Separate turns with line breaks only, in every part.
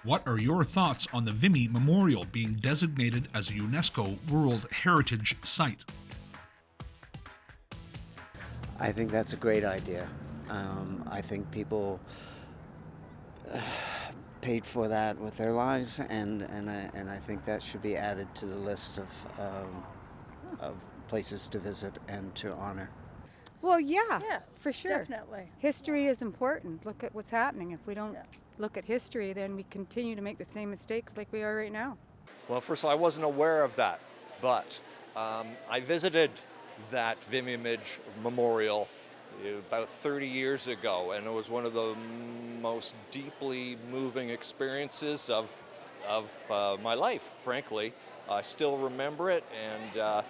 What are your thoughts on the Vimy Memorial being designated as a UNESCO World Heritage Site?
I think that's a great idea. I think people paid for that with their lives, and I think that should be added to the list of places to visit and to honor.
Well, yeah,
Yes,
for sure.
definitely.
History is important. Look at what's happening. If we don't
Yeah.
look at history, then we continue to make the same mistakes like we are right now.
Well, first of all, I wasn't aware of that, but I visited that Vimy Memorial about 30 years ago, and it was one of the most deeply moving experiences of my life, frankly. I still remember it, and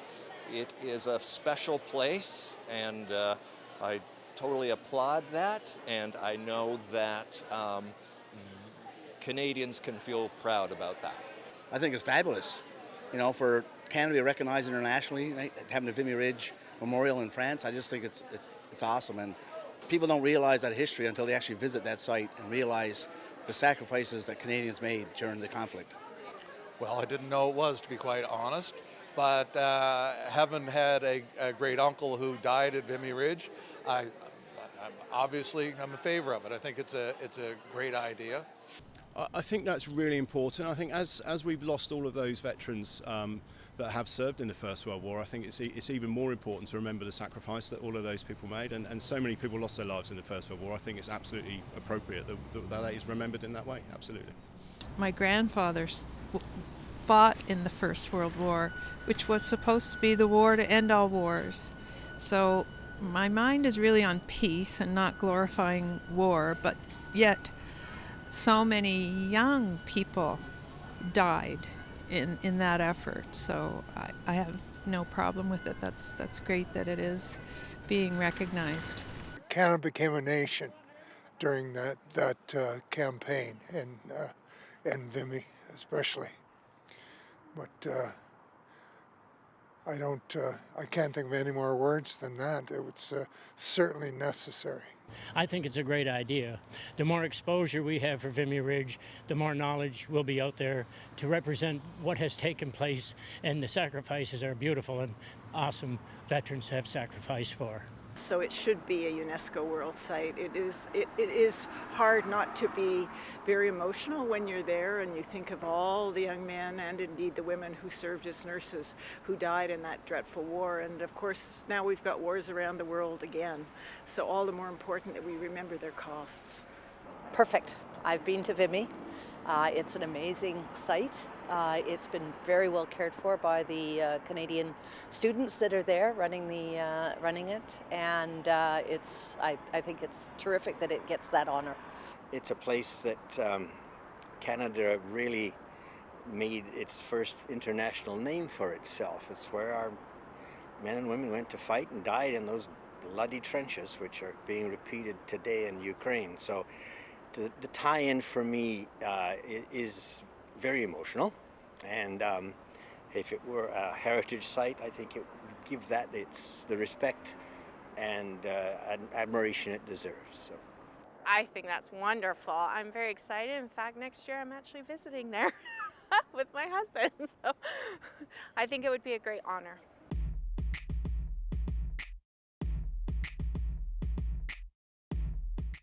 it is a special place, and I totally applaud that, and I know that Canadians can feel proud about that.
I think it's fabulous, for Canada to be recognized internationally, right? Having the Vimy Ridge Memorial in France. I just think it's awesome, and people don't realize that history until they actually visit that site and realize the sacrifices that Canadians made during the conflict.
Well, I didn't know it was, to be quite honest, but having had a great uncle who died at Vimy Ridge, I'm in favor of it. I think it's a great idea.
I think that's really important. I think as we've lost all of those veterans that have served in the First World War, I think it's even more important to remember the sacrifice that all of those people made, and so many people lost their lives in the First World War. I think it's absolutely appropriate that is remembered in that way, absolutely.
My grandfather fought in the First World War, which was supposed to be the war to end all wars. So my mind is really on peace and not glorifying war, but yet so many young people died in that effort. So I have no problem with it. That's great that it is being recognized.
Canada became a nation during that campaign, and Vimy especially. But I can't think of any more words than that. It was certainly necessary.
I think it's a great idea. The more exposure we have for Vimy Ridge, the more knowledge will be out there to represent what has taken place, and the sacrifices are beautiful and awesome veterans have sacrificed for.
So it should be a UNESCO World Site. It is hard not to be very emotional when you're there and you think of all the young men and indeed the women who served as nurses who died in that dreadful war. And of course now we've got wars around the world again. So all the more important that we remember their costs.
Perfect. I've been to Vimy. It's an amazing site. It's been very well cared for by the Canadian students that are there running it, and I think it's terrific that it gets that honor.
It's a place that Canada really made its first international name for itself. It's where our men and women went to fight and died in those bloody trenches, which are being repeated today in Ukraine. So the tie-in for me is very emotional, and if it were a heritage site, I think it would give that the respect and admiration it deserves. So
I think that's wonderful. I'm very excited. In fact, next year I'm actually visiting there with my husband, so I think it would be a great honor.